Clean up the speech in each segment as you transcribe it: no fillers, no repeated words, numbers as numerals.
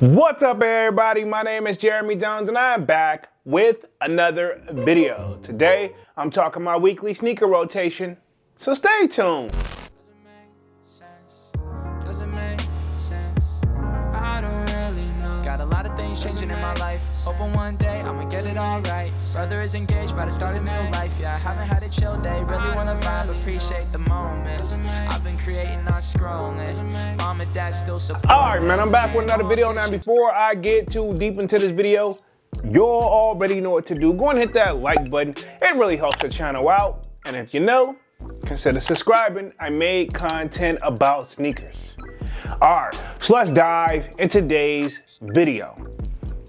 What's up, everybody? My name is Jeremy Jones and I'm back with another video. Today I'm talking my weekly sneaker rotation, so stay tuned. Got a lot of things changing in my life. Hoping one day I'ma get it all right. Brother is engaged, about to start a new life. Yeah, I haven't had a chill day. Really wanna vibe, appreciate the moments. I've been creating, not scrolling. Mom and dad still support. Alright, man, I'm back with another video. Now, before I get too deep into this video, you all already know what to do. Go and hit that like button. It really helps the channel out. And if you know, consider subscribing. I made content about sneakers. Alright, so let's dive into today's video.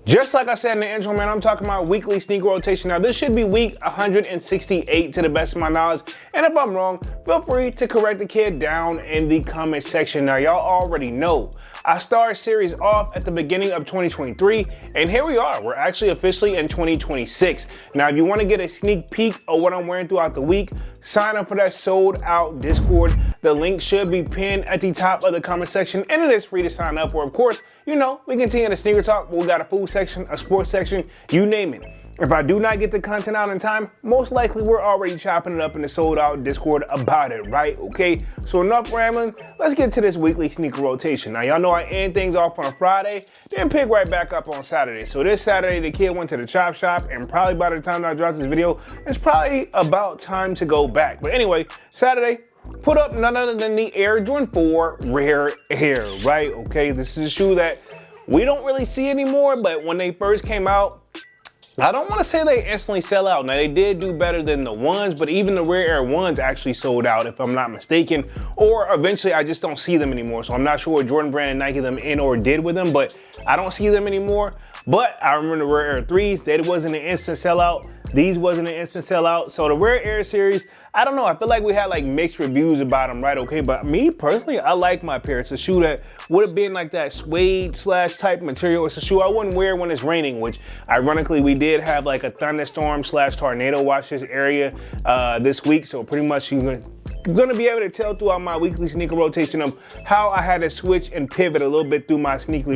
Just like I said in the intro, man, I'm talking about weekly sneaker rotation. Now, this should be week 168 to the best of my knowledge. And if I'm wrong, feel free to correct the kid down in the comment section. Now, y'all already know I started series off at the beginning of 2023, and here we are. We're actually officially in 2026. Now, if you want to get a sneak peek of what I'm wearing throughout the week, sign up for that sold out Discord. The link should be pinned at the top of the comment section, and it is free to sign up for. Of course, you know, we continue the sneaker talk. We got a food section, a sports section, you name it. If I do not get the content out in time, most likely we're already chopping it up in the sold out Discord about it, right? Okay, so enough rambling. Let's get to this weekly sneaker rotation. Now, y'all know I end things off on Friday, then pick right back up on Saturday. So this Saturday, the kid went to the chop shop, and probably by the time I drop this video, it's probably about time to go back. But anyway, Saturday, put up none other than the Air Jordan 4 Rare Air, right? Okay, this is a shoe that we don't really see anymore, but when they first came out, I don't want to say they instantly sell out. Now, they did do better than the ones, but even the Rare Air ones actually sold out, if I'm not mistaken, or eventually I just don't see them anymore. So I'm not sure what Jordan Brand and Nike them in or did with them, but I don't see them anymore. But I remember the Rare Air 3s, that wasn't an instant sellout. These wasn't an instant sellout. So the Rare Air series, I don't know, I feel like we had like mixed reviews about them, right? Okay, but me personally, I like my pair. It's a shoe that would have been like that suede slash type material. It's a shoe I wouldn't wear when it's raining, which ironically we did have like a thunderstorm slash tornado watch this area this week. So pretty much you're gonna be able to tell throughout my weekly sneaker rotation of how I had to switch and pivot a little bit through my sneaker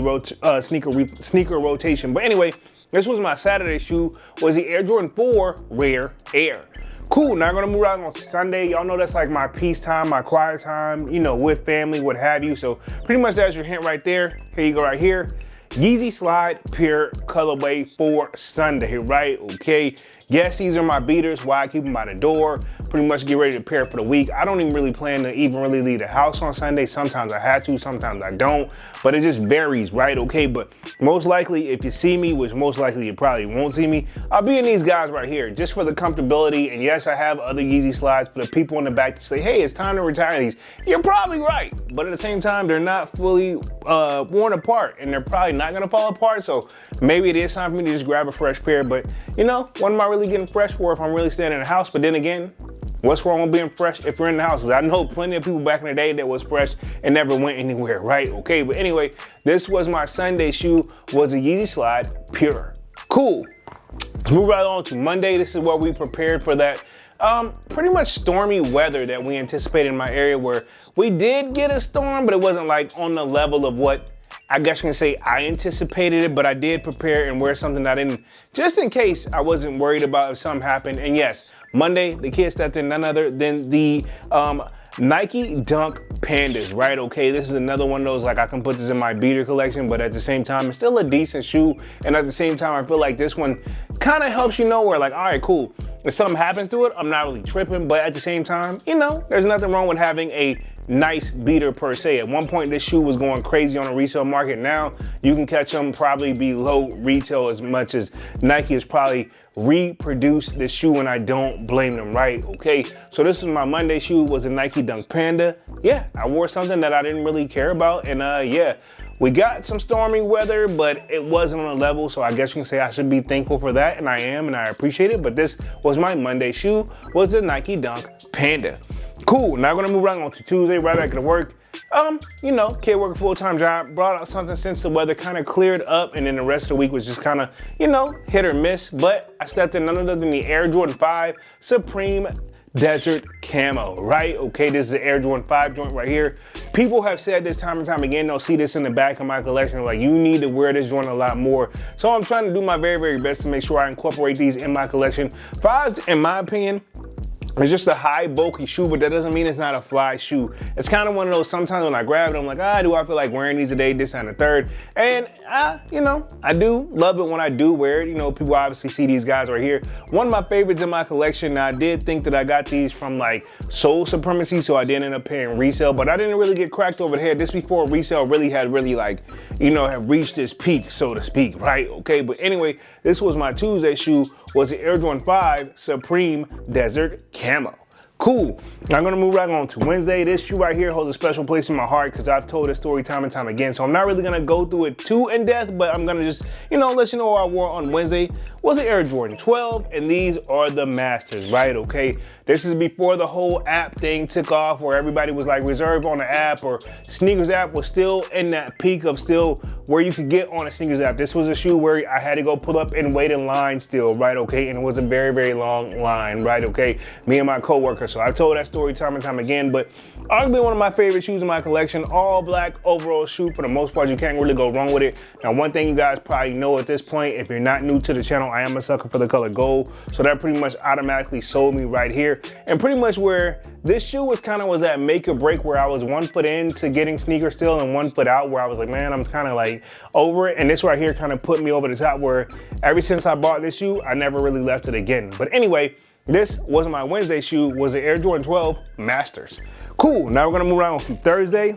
rotation. But anyway, this was my Saturday shoe, was the Air Jordan 4 Rare Air. Cool, now I'm gonna move out on Sunday. Y'all know that's like my peace time, my quiet time, you know, with family, what have you. So pretty much that's your hint right there. Here you go right here. Yeezy Slide Pure colorway for Sunday, right? Okay. Yes, these are my beaters. Why I keep them by the door. Pretty much get ready to pair for the week. I don't even really plan to even really leave the house on Sunday. Sometimes I have to, sometimes I don't. But it just varies, right? Okay, but most likely if you see me, which most likely you probably won't see me, I'll be in these guys right here just for the comfortability. And yes, I have other Yeezy Slides for the people in the back to say, hey, it's time to retire these. You're probably right. But at the same time, they're not fully worn apart and they're probably not gonna fall apart. So maybe it is time for me to just grab a fresh pair. But you know, what am I really getting fresh for if I'm really staying in the house? But then again, what's wrong with being fresh if you're in the house? I know plenty of people back in the day that was fresh and never went anywhere, right? Okay, but anyway, this was my Sunday shoe, was a Yeezy Slide Pure. Cool. Let's move right on to Monday. This is where we prepared for that pretty much stormy weather that we anticipated in my area, where we did get a storm, but it wasn't like on the level of what I guess you can say I anticipated it, but I did prepare and wear something that I didn't, just in case I wasn't worried about if something happened. And yes, Monday, the kid stepped in none other than the Nike Dunk Pandas, right? Okay, this is another one of those, like I can put this in my beater collection, but at the same time, it's still a decent shoe. And at the same time, I feel like this one kind of helps you know where like, all right, cool. If something happens to it, I'm not really tripping, but at the same time, you know, there's nothing wrong with having a nice beater per se. At one point, this shoe was going crazy on the resale market. Now, you can catch them probably below retail as much as Nike has probably reproduced this shoe, and I don't blame them, right? Okay, so this was my Monday shoe, was a Nike Dunk Panda. Yeah, I wore something that I didn't really care about, and yeah, we got some stormy weather, but it wasn't on a level, so I guess you can say I should be thankful for that, and I am, and I appreciate it. But this was my Monday shoe, was the Nike Dunk Panda. Cool, now we're gonna move right on to Tuesday, right back to work. You know, kid working full-time job, brought out something since the weather kind of cleared up, and then the rest of the week was just kind of, you know, hit or miss. But I stepped in none other than the Air Jordan 5 Supreme Desert Camo, right? Okay, this is the Air Jordan 5 joint right here. People have said this time and time again, they'll see this in the back of my collection, like, you need to wear this joint a lot more. So I'm trying to do my very, very best to make sure I incorporate these in my collection. 5s, in my opinion, it's just a high, bulky shoe, but that doesn't mean it's not a fly shoe. It's kind of one of those, sometimes when I grab it, I'm like, do I feel like wearing these today, this and the third? And, you know, I do love it when I do wear it. You know, people obviously see these guys right here. One of my favorites in my collection, now I did think that I got these from like Soul Supremacy, so I did end up paying resale, but I didn't really get cracked over the head. This before resale really had like, you know, have reached its peak, so to speak, right? Okay, but anyway, this was my Tuesday shoe, was the Air Jordan 5 Supreme Desert Camo. Cool. Now I'm gonna move right on to Wednesday. This shoe right here holds a special place in my heart because I've told this story time and time again. So I'm not really gonna go through it too in depth, but I'm gonna just, you know, let you know what I wore on Wednesday. Was the Air Jordan 12, and these are the Masters, right? Okay. This is before the whole app thing took off, where everybody was like reserved on the app, or sneakers app was still in that peak of still where you could get on a sneakers app. This was a shoe where I had to go pull up and wait in line still, right? Okay. And it was a very, very long line, right? Okay. Me and my coworker. So I've told that story time and time again, but arguably one of my favorite shoes in my collection, all black overall shoe. For the most part, you can't really go wrong with it. Now, one thing you guys probably know at this point, if you're not new to the channel, I am a sucker for the color gold. So that pretty much automatically sold me right here. And pretty much where this shoe was that make or break, where I was 1 foot into getting sneakers still and 1 foot out, where I was like, man, I'm kind of like over it. And this right here kind of put me over the top, where ever since I bought this shoe, I never really left it again. But anyway, this was my Wednesday shoe, was the Air Jordan 12 Masters. Cool, now we're gonna move on to Thursday.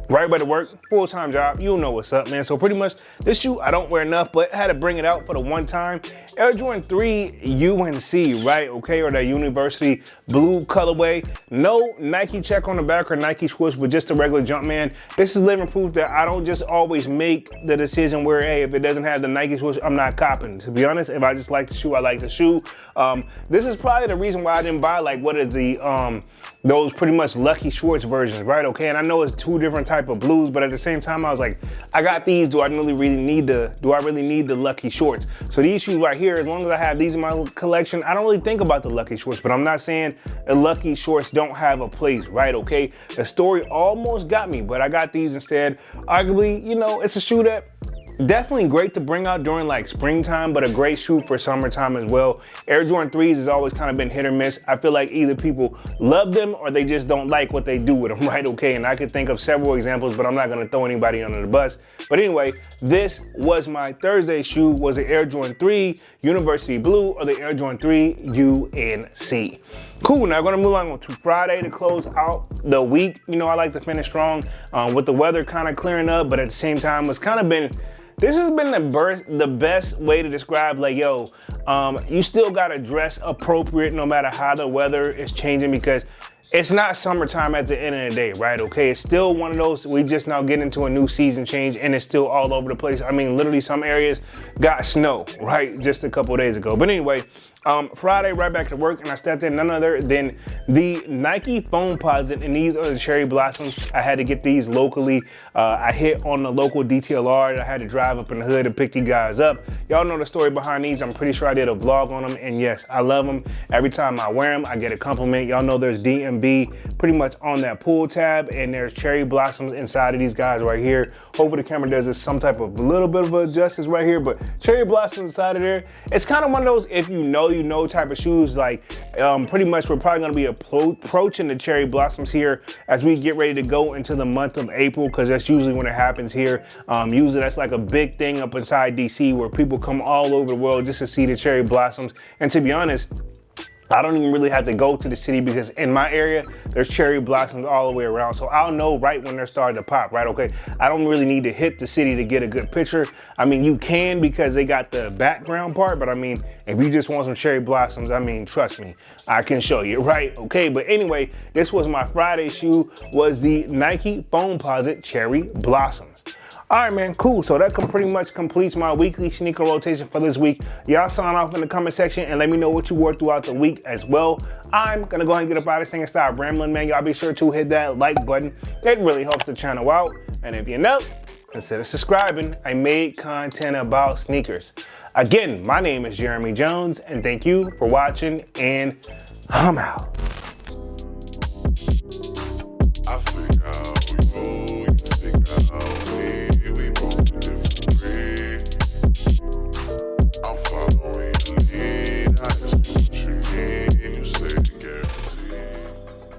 Right by the work, full-time job, you know what's up, man. So pretty much this shoe, I don't wear enough, but I had to bring it out for the one time. Air Jordan 3 UNC, right? Okay, or that University blue colorway. No Nike check on the back or Nike swoosh, but just a regular Jumpman. This is living proof that I don't just always make the decision where, hey, if it doesn't have the Nike swoosh, I'm not copping. To be honest, if I just like the shoe, I like the shoe. This is probably the reason why I didn't buy, like, what is the, those pretty much Lucky Shorts versions, right? Okay, and I know it's two different type of blues, but at the same time, I was like, I got these, do I really need the Lucky Shorts? So these shoes right here, as long as I have these in my collection, I don't really think about the Lucky Shorts, but I'm not saying the Lucky Shorts don't have a place, right? Okay, the story almost got me, but I got these instead. Arguably, you know, it's a shoe that definitely great to bring out during like springtime, but a great shoe for summertime as well. Air Jordan 3s has always kind of been hit or miss. I feel like either people love them or they just don't like what they do with them, right? Okay, and I could think of several examples, but I'm not gonna throw anybody under the bus. But anyway, this was my Thursday shoe, was the Air Jordan 3 University Blue or the Air Jordan 3 UNC. Cool, now we're gonna move on to Friday to close out the week. You know, I like to finish strong with the weather kind of clearing up, but at the same time, it's kind of been, this has been the best way to describe, like, yo, you still gotta dress appropriate no matter how the weather is changing, because it's not summertime at the end of the day, right? Okay, it's still one of those, we just now get into a new season change and it's still all over the place. I mean, literally some areas got snow, right? Just a couple days ago. But anyway, Friday, right back to work, and I stepped in none other than the Nike Foamposite, and these are the Cherry Blossoms. I had to get these locally. I hit on the local DTLR. I had to drive up in the hood to pick these guys up. Y'all know the story behind these. I'm pretty sure I did a vlog on them, and yes, I love them. Every time I wear them, I get a compliment. Y'all know there's DMB pretty much on that pull tab, and there's Cherry Blossoms inside of these guys right here. Hopefully the camera does this some type of little bit of justice right here, but Cherry Blossoms inside of there. It's kind of one of those, if you know type of shoes. Like pretty much we're probably going to be approaching the Cherry Blossoms here as we get ready to go into the month of April, because that's usually when it happens here. Usually that's like a big thing up inside DC, where people come all over the world just to see the Cherry Blossoms. And to be honest, I don't even really have to go to the city, because in my area, there's Cherry Blossoms all the way around. So I'll know right when they're starting to pop, right? Okay, I don't really need to hit the city to get a good picture. I mean, you can, because they got the background part, but I mean, if you just want some Cherry Blossoms, I mean, trust me, I can show you, right? Okay, but anyway, this was my Friday shoe, was the Nike Foamposite Cherry Blossoms. All right, man, cool. So that pretty much completes my weekly sneaker rotation for this week. Y'all sign off in the comment section and let me know what you wore throughout the week as well. I'm gonna go ahead and get up out of this thing and stop rambling, man. Y'all be sure to hit that like button. It really helps the channel out. And if you're new, consider subscribing. I made content about sneakers. Again, my name is Jeremy Jones, and thank you for watching, and I'm out.